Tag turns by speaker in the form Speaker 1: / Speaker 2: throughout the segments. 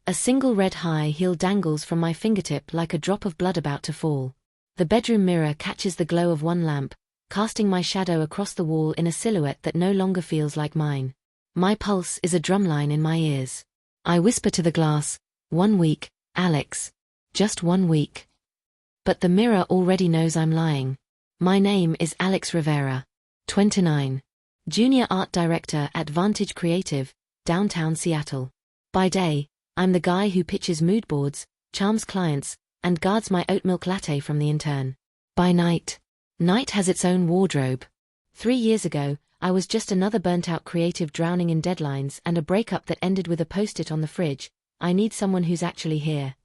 Speaker 1: A single red high heel dangles from my fingertip like a drop of blood about to fall. The bedroom mirror catches the glow of one lamp, casting my shadow across the wall in a silhouette that no longer feels like mine. My pulse is a drumline in my ears. I whisper to the glass, 1 week, Alex. Just 1 week. But the mirror already knows I'm lying. My name is Alex Rivera, 29. Junior art director at Vantage Creative, downtown Seattle. By day, I'm the guy who pitches mood boards, charms clients, and guards my oat milk latte from the intern. By night. Night has its own wardrobe. 3 years ago, I was just another burnt-out creative drowning in deadlines and a breakup that ended with a post-it on the fridge, I need someone who's actually here.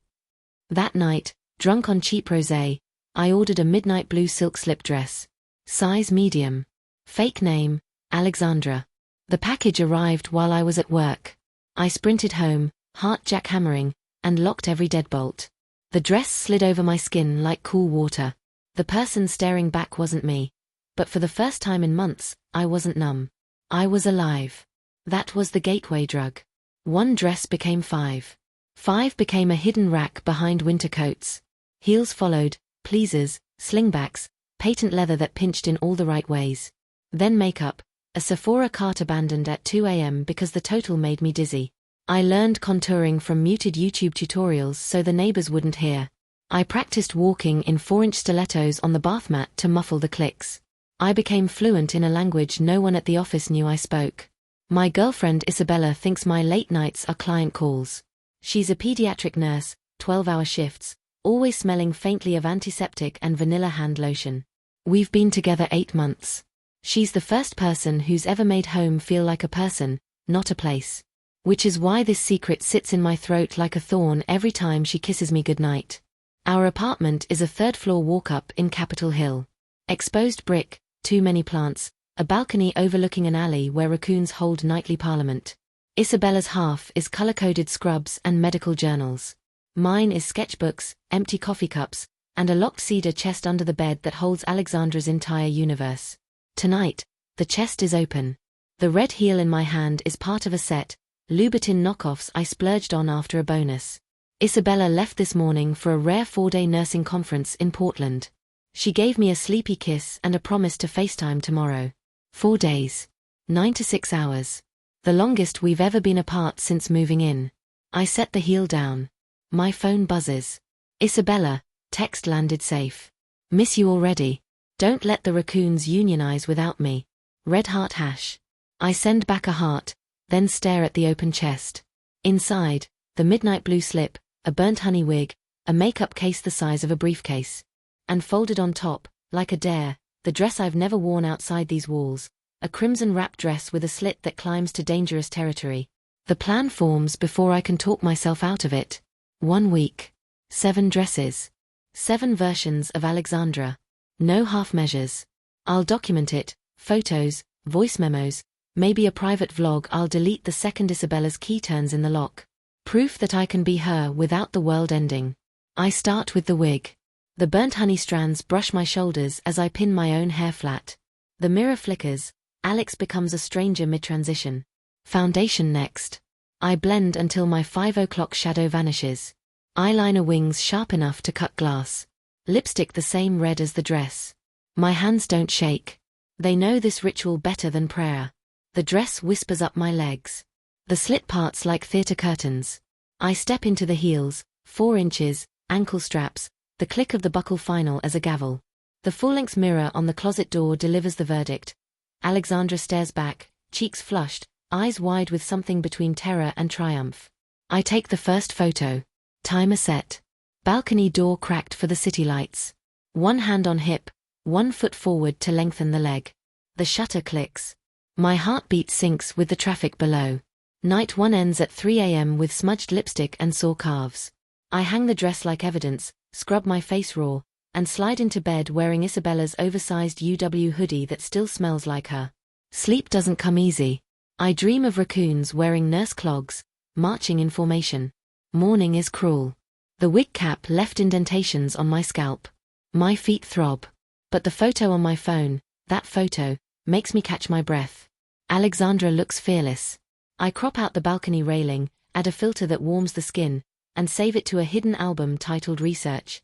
Speaker 1: That night, drunk on cheap rosé, I ordered a midnight blue silk slip dress. Size medium. Fake name, Alexandra. The package arrived while I was at work. I sprinted home, heart jackhammering, and locked every deadbolt. The dress slid over my skin like cool water. The person staring back wasn't me. But for the first time in months, I wasn't numb. I was alive. That was the gateway drug. 1 dress became 5. 5 became a hidden rack behind winter coats. Heels followed, pleasers, slingbacks, patent leather that pinched in all the right ways. Then makeup, a Sephora cart abandoned at 2 a.m. because the total made me dizzy. I learned contouring from muted YouTube tutorials so the neighbors wouldn't hear. I practiced walking in 4-inch stilettos on the bath mat to muffle the clicks. I became fluent in a language no one at the office knew I spoke. My girlfriend Isabella thinks my late nights are client calls. She's a pediatric nurse, 12-hour shifts, always smelling faintly of antiseptic and vanilla hand lotion. We've been together 8 months. She's the first person who's ever made home feel like a person, not a place. Which is why this secret sits in my throat like a thorn every time she kisses me goodnight. Our apartment is a 3rd-floor walk-up in Capitol Hill. Exposed brick, too many plants, a balcony overlooking an alley where raccoons hold nightly parliament. Isabella's half is color-coded scrubs and medical journals. Mine is sketchbooks, empty coffee cups, and a locked cedar chest under the bed that holds Alexandra's entire universe. Tonight, the chest is open. The red heel in my hand is part of a set, Louboutin knockoffs I splurged on after a bonus. Isabella left this morning for a rare 4-day nursing conference in Portland. She gave me a sleepy kiss and a promise to FaceTime tomorrow. 4 days. 9 to 6 hours. The longest we've ever been apart since moving in. I set the heel down. My phone buzzes. Isabella, text landed safe. Miss you already. Don't let the raccoons unionize without me. Red heart hash. I send back a heart, then stare at the open chest. Inside, the midnight blue slip, a burnt honey wig, a makeup case the size of a briefcase. And folded on top, like a dare, the dress I've never worn outside these walls, a crimson wrap dress with a slit that climbs to dangerous territory. The plan forms before I can talk myself out of it. 1 week. 7 dresses. 7 versions of Alexandra. No half measures. I'll document it, photos, voice memos, maybe a private vlog I'll delete the second Isabella's key turns in the lock. Proof that I can be her without the world ending. I start with the wig. The burnt honey strands brush my shoulders as I pin my own hair flat. The mirror flickers, Alex becomes a stranger mid-transition. Foundation next. I blend until my 5 o'clock shadow vanishes. Eyeliner wings sharp enough to cut glass. Lipstick the same red as the dress. My hands don't shake. They know this ritual better than prayer. The dress whispers up my legs. The slit parts like theater curtains. I step into the heels, 4 inches, ankle straps, the click of the buckle final as a gavel. The full-length mirror on the closet door delivers the verdict. Alexandra stares back, cheeks flushed, eyes wide with something between terror and triumph. I take the first photo. Timer set. Balcony door cracked for the city lights. 1 hand on hip, 1 foot forward to lengthen the leg. The shutter clicks. My heartbeat sinks with the traffic below. Night 1 ends at 3 a.m. with smudged lipstick and sore calves. I hang the dress like evidence, scrub my face raw, and slide into bed wearing Isabella's oversized UW hoodie that still smells like her. Sleep doesn't come easy. I dream of raccoons wearing nurse clogs, marching in formation. Morning is cruel. The wig cap left indentations on my scalp. My feet throb. But the photo on my phone, that photo, makes me catch my breath. Alexandra looks fearless. I crop out the balcony railing, add a filter that warms the skin, and save it to a hidden album titled Research.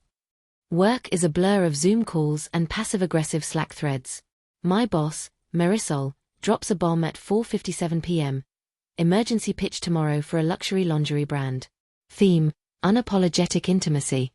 Speaker 1: Work is a blur of Zoom calls and passive-aggressive Slack threads. My boss, Marisol, drops a bomb at 4:57 p.m. Emergency pitch tomorrow for a luxury lingerie brand. Theme: unapologetic intimacy.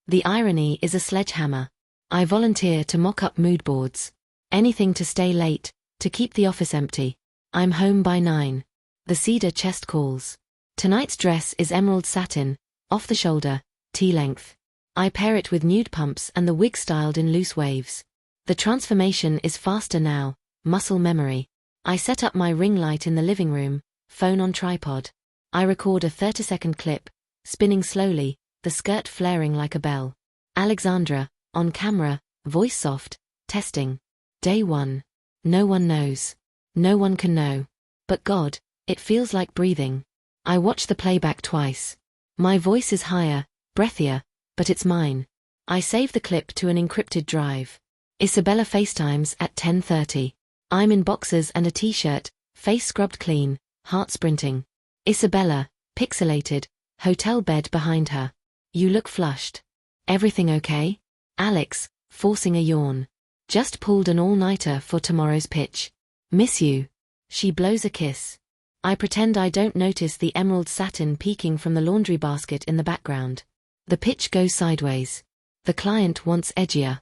Speaker 1: The irony is a sledgehammer. I volunteer to mock up mood boards. Anything to stay late, to keep the office empty. I'm home by 9. The cedar chest calls. Tonight's dress is emerald satin, off the shoulder, T-length. I pair it with nude pumps and the wig styled in loose waves. The transformation is faster now, muscle memory. I set up my ring light in the living room, phone on tripod. I record a 30-second clip, spinning slowly, the skirt flaring like a bell. Alexandra, on camera, voice soft, testing. Day 1. No one knows. No one can know. But God, it feels like breathing. I watch the playback twice. My voice is higher, breathier, but it's mine. I save the clip to an encrypted drive. Isabella FaceTimes at 10:30. I'm in boxers and a t-shirt, face scrubbed clean, heart sprinting. Isabella, pixelated, hotel bed behind her. You look flushed. Everything okay? Alex, forcing a yawn. Just pulled an all-nighter for tomorrow's pitch. Miss you. She blows a kiss. I pretend I don't notice the emerald satin peeking from the laundry basket in the background. The pitch goes sideways. The client wants edgier.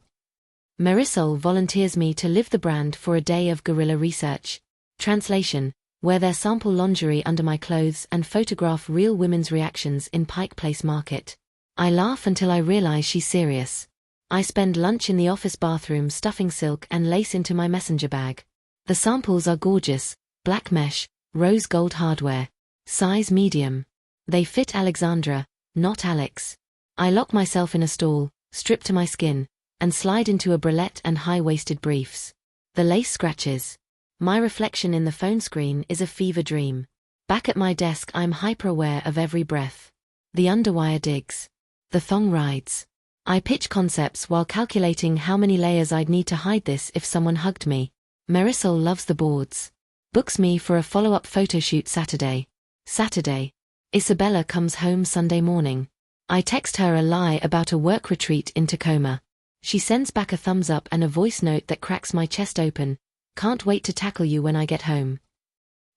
Speaker 1: Marisol volunteers me to live the brand for a day of guerrilla research. Translation: wear their sample lingerie under my clothes and photograph real women's reactions in Pike Place Market. I laugh until I realize she's serious. I spend lunch in the office bathroom stuffing silk and lace into my messenger bag. The samples are gorgeous, black mesh, rose gold hardware. Size medium. They fit Alexandra, not Alex. I lock myself in a stall, strip to my skin, and slide into a bralette and high-waisted briefs. The lace scratches. My reflection in the phone screen is a fever dream. Back at my desk I'm hyper-aware of every breath. The underwire digs. The thong rides. I pitch concepts while calculating how many layers I'd need to hide this if someone hugged me. Marisol loves the boards. Books me for a follow-up photoshoot Saturday. Isabella comes home Sunday morning. I text her a lie about a work retreat in Tacoma. She sends back a thumbs up and a voice note that cracks my chest open. Can't wait to tackle you when I get home.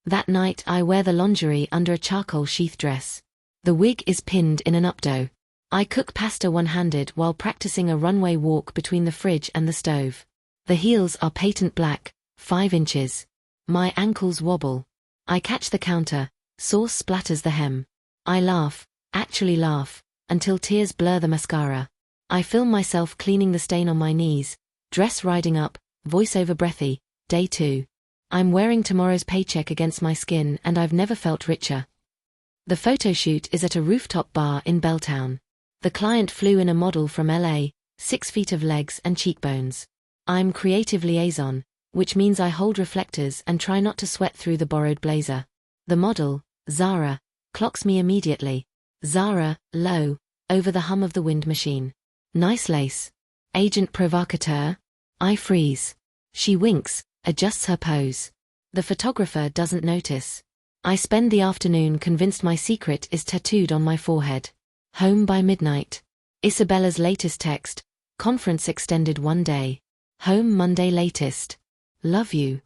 Speaker 1: That night I wear the lingerie under a charcoal sheath dress. The wig is pinned in an updo. I cook pasta one-handed while practicing a runway walk between the fridge and the stove. The heels are patent black, 5 inches. My ankles wobble. I catch the counter, sauce splatters the hem. I laugh, actually laugh, until tears blur the mascara. I film myself cleaning the stain on my knees, dress riding up, voiceover breathy. Day 2. I'm wearing tomorrow's paycheck against my skin and I've never felt richer. The photoshoot is at a rooftop bar in Belltown. The client flew in a model from LA, 6 feet of legs and cheekbones. I'm creative liaison, which means I hold reflectors and try not to sweat through the borrowed blazer. The model, Zara, clocks me immediately. Zara, low, over the hum of the wind machine. Nice lace. Agent provocateur? I freeze. She winks, adjusts her pose. The photographer doesn't notice. I spend the afternoon convinced my secret is tattooed on my forehead. Home by midnight. Isabella's latest text, conference extended 1 day. Home Monday latest. Love you.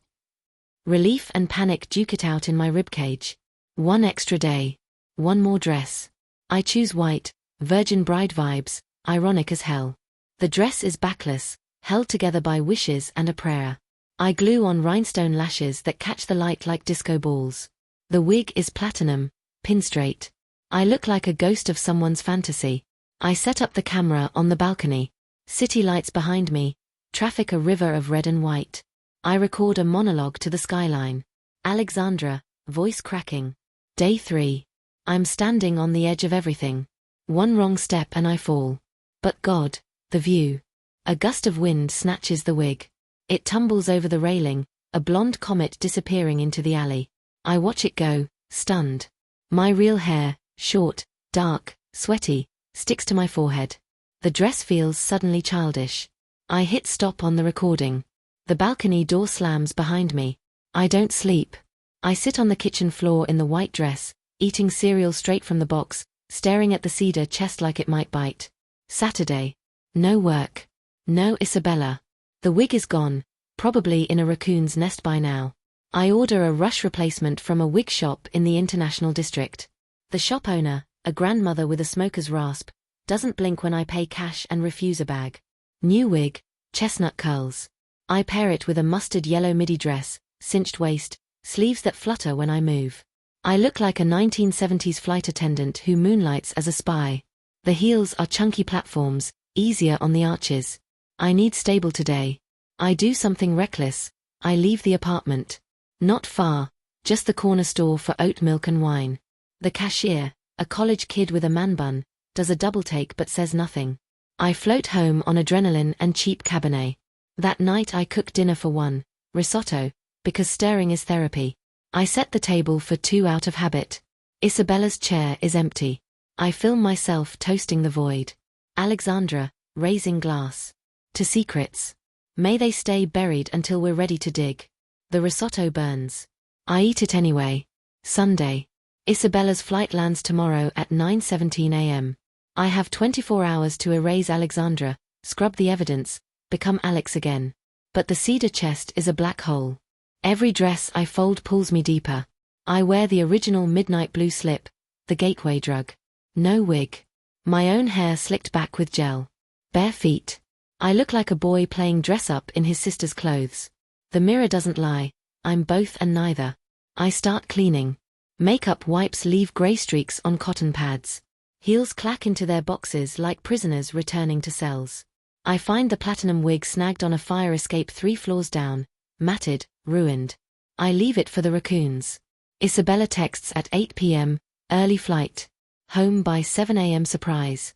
Speaker 1: Relief and panic duke it out in my ribcage. 1 extra day. 1 more dress. I choose white, virgin bride vibes, ironic as hell. The dress is backless, held together by wishes and a prayer. I glue on rhinestone lashes that catch the light like disco balls. The wig is platinum, pin straight. I look like a ghost of someone's fantasy. I set up the camera on the balcony. City lights behind me, traffic a river of red and white. I record a monologue to the skyline. Alexandra, voice cracking. Day 3. I'm standing on the edge of everything. 1 wrong step and I fall. But God, the view. A gust of wind snatches the wig. It tumbles over the railing, a blonde comet disappearing into the alley. I watch it go, stunned. My real hair, short, dark, sweaty, sticks to my forehead. The dress feels suddenly childish. I hit stop on the recording. The balcony door slams behind me. I don't sleep. I sit on the kitchen floor in the white dress, eating cereal straight from the box, staring at the cedar chest like it might bite. Saturday. No work. No Isabella. The wig is gone, probably in a raccoon's nest by now. I order a rush replacement from a wig shop in the International District. The shop owner, a grandmother with a smoker's rasp, doesn't blink when I pay cash and refuse a bag. New wig, chestnut curls. I pair it with a mustard yellow midi dress, cinched waist, sleeves that flutter when I move. I look like a 1970s flight attendant who moonlights as a spy. The heels are chunky platforms, easier on the arches. I need stable today. I do something reckless. I leave the apartment. Not far, just the corner store for oat milk and wine. The cashier, a college kid with a man bun, does a double take but says nothing. I float home on adrenaline and cheap Cabernet. That night I cook dinner for one, risotto, because stirring is therapy. I set the table for two out of habit. Isabella's chair is empty. I film myself toasting the void. Alexandra, raising glass. To secrets. May they stay buried until we're ready to dig. The risotto burns. I eat it anyway. Sunday. Isabella's flight lands tomorrow at 9:17 a.m. I have 24 hours to erase Alexandra, scrub the evidence, become Alex again. But the cedar chest is a black hole. Every dress I fold pulls me deeper. I wear the original midnight blue slip, the gateway drug. No wig. My own hair slicked back with gel. Bare feet. I look like a boy playing dress-up in his sister's clothes. The mirror doesn't lie, I'm both and neither. I start cleaning. Makeup wipes leave grey streaks on cotton pads. Heels clack into their boxes like prisoners returning to cells. I find the platinum wig snagged on a fire escape 3 floors down, matted, ruined. I leave it for the raccoons. Isabella texts at 8 p.m, early flight. Home by 7 a.m. surprise.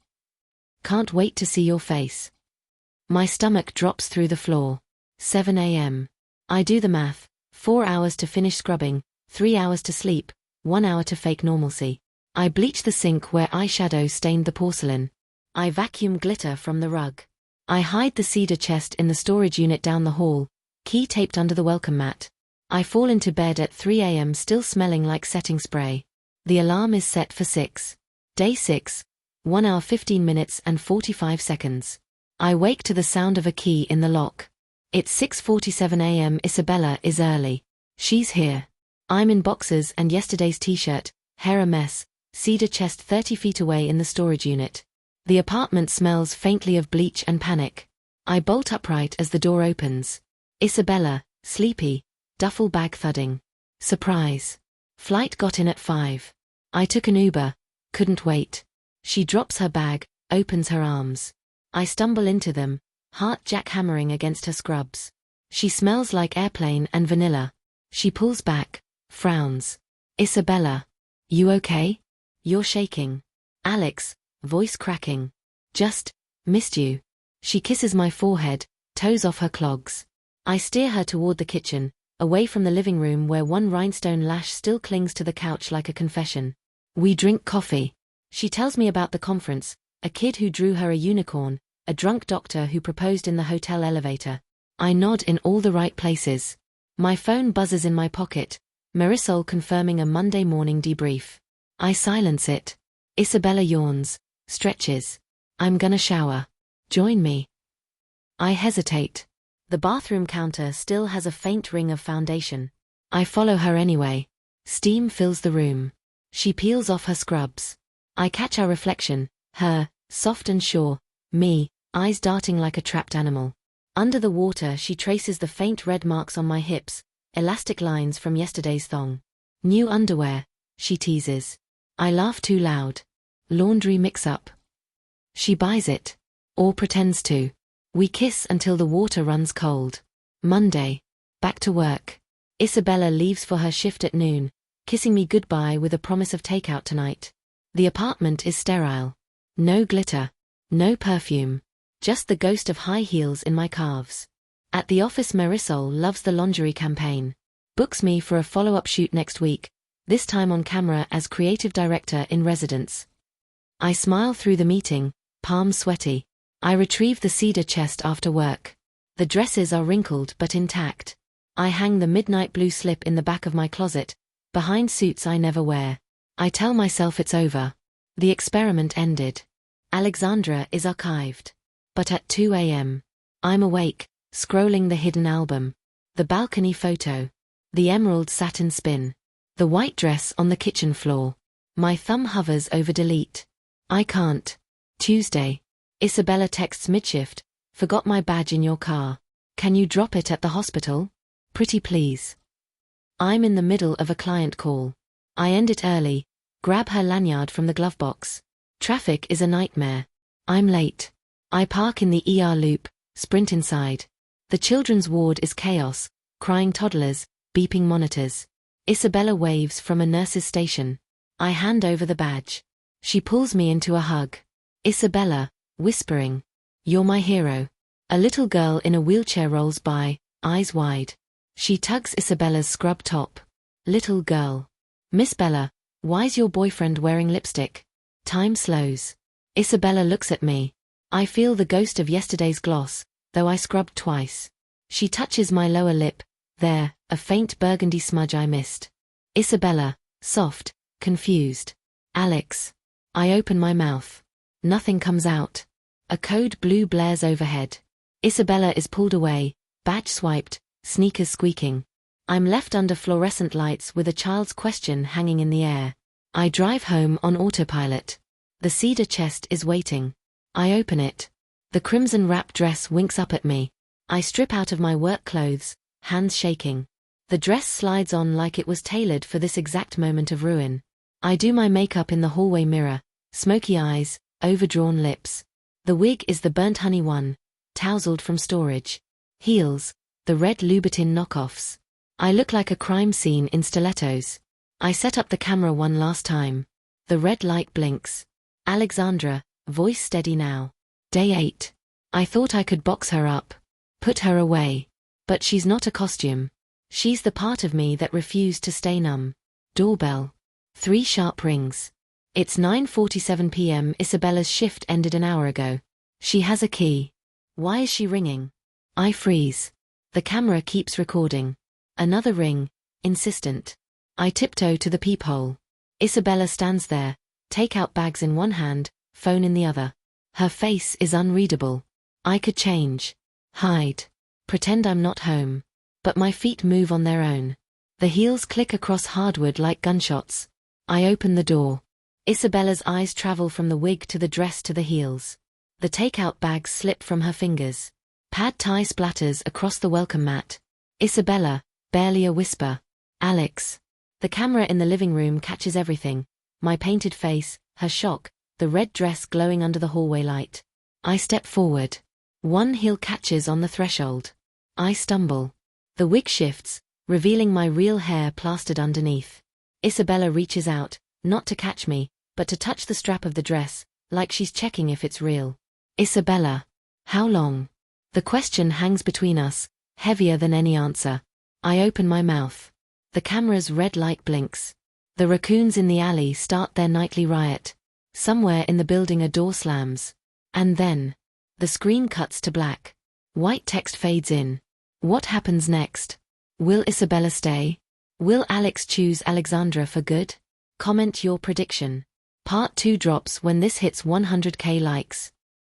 Speaker 1: Can't wait to see your face. My stomach drops through the floor. 7 a.m. I do the math, 4 hours to finish scrubbing, 3 hours to sleep, 1 hour to fake normalcy. I bleach the sink where eyeshadow stained the porcelain. I vacuum glitter from the rug. I hide the cedar chest in the storage unit down the hall, key taped under the welcome mat. I fall into bed at 3 a.m. still smelling like setting spray. The alarm is set for 6. Day 6, 1 hour 15 minutes and 45 seconds. I wake to the sound of a key in the lock. It's 6:47 a.m. Isabella is early. She's here. I'm in boxers and yesterday's t-shirt, hair a mess, cedar chest 30 feet away in the storage unit. The apartment smells faintly of bleach and panic. I bolt upright as the door opens. Isabella, sleepy, duffel bag thudding. Surprise. Flight got in at 5. I took an Uber, couldn't wait. She drops her bag, opens her arms. I stumble into them, heart jackhammering against her scrubs. She smells like airplane and vanilla. She pulls back, frowns. Isabella. You okay? You're shaking. Alex, voice cracking. Just, missed you. She kisses my forehead, toes off her clogs. I steer her toward the kitchen, away from the living room where one rhinestone lash still clings to the couch like a confession. We drink coffee. She tells me about the conference, a kid who drew her a unicorn, a drunk doctor who proposed in the hotel elevator. I nod in all the right places. My phone buzzes in my pocket, Marisol confirming a Monday morning debrief. I silence it. Isabella yawns, stretches. I'm gonna shower. Join me. I hesitate. The bathroom counter still has a faint ring of foundation. I follow her anyway. Steam fills the room. She peels off her scrubs. I catch our reflection, her, soft and sure, me, eyes darting like a trapped animal. Under the water she traces the faint red marks on my hips, elastic lines from yesterday's thong. New underwear, she teases. I laugh too loud. Laundry mix-up. She buys it. Or pretends to. We kiss until the water runs cold. Monday. Back to work. Isabella leaves for her shift at noon, kissing me goodbye with a promise of takeout tonight. The apartment is sterile. No glitter. No perfume. Just the ghost of high heels in my calves. At the office Marisol loves the lingerie campaign. Books me for a follow-up shoot next week, this time on camera as creative director in residence. I smile through the meeting, palms sweaty. I retrieve the cedar chest after work. The dresses are wrinkled but intact. I hang the midnight blue slip in the back of my closet, behind suits I never wear. I tell myself it's over. The experiment ended. Alexandra is archived. But at 2 a.m. I'm awake, scrolling the hidden album. The balcony photo. The emerald satin spin. The white dress on the kitchen floor. My thumb hovers over delete. I can't. Tuesday. Isabella texts midshift. Forgot my badge in your car. Can you drop it at the hospital? Pretty please. I'm in the middle of a client call. I end it early. Grab her lanyard from the glove box. Traffic is a nightmare. I'm late. I park in the ER loop, sprint inside. The children's ward is chaos, crying toddlers, beeping monitors. Isabella waves from a nurse's station. I hand over the badge. She pulls me into a hug. Isabella, whispering. You're my hero. A little girl in a wheelchair rolls by, eyes wide. She tugs Isabella's scrub top. Little girl. Miss Bella, why's your boyfriend wearing lipstick? Time slows. Isabella looks at me. I feel the ghost of yesterday's gloss, though I scrubbed twice. She touches my lower lip. There, a faint burgundy smudge I missed. Isabella, soft, confused. Alex. I open my mouth. Nothing comes out. A code blue blares overhead. Isabella is pulled away, badge swiped, sneakers squeaking. I'm left under fluorescent lights with a child's question hanging in the air. I drive home on autopilot. The cedar chest is waiting. I open it. The crimson wrap dress winks up at me. I strip out of my work clothes, hands shaking. The dress slides on like it was tailored for this exact moment of ruin. I do my makeup in the hallway mirror, smoky eyes, overdrawn lips. The wig is the burnt honey one, tousled from storage. Heels, the red Louboutin knockoffs. I look like a crime scene in stilettos. I set up the camera one last time. The red light blinks. Alexandra, voice steady now. Day 8. I thought I could box her up. Put her away. But she's not a costume. She's the part of me that refused to stay numb. Doorbell. 3 sharp rings. It's 9:47 p.m. Isabella's shift ended an hour ago. She has a key. Why is she ringing? I freeze. The camera keeps recording. Another ring, insistent. I tiptoe to the peephole. Isabella stands there, take-out bags in one hand, phone in the other. Her face is unreadable. I could change. Hide. Pretend I'm not home. But my feet move on their own. The heels click across hardwood like gunshots. I open the door. Isabella's eyes travel from the wig to the dress to the heels. The take-out bags slip from her fingers. Pad thai splatters across the welcome mat. Isabella, barely a whisper. Alex. The camera in the living room catches everything. My painted face, her shock, the red dress glowing under the hallway light. I step forward. One heel catches on the threshold. I stumble. The wig shifts, revealing my real hair plastered underneath. Isabella reaches out, not to catch me, but to touch the strap of the dress, like she's checking if it's real. Isabella. How long? The question hangs between us, heavier than any answer. I open my mouth. The camera's red light blinks. The raccoons in the alley start their nightly riot. Somewhere in the building a door slams. And then, the screen cuts to black. White text fades in. What happens next? Will Isabella stay? Will Alex choose Alexandra for good? Comment your prediction. Part 2 drops when this hits 100k likes.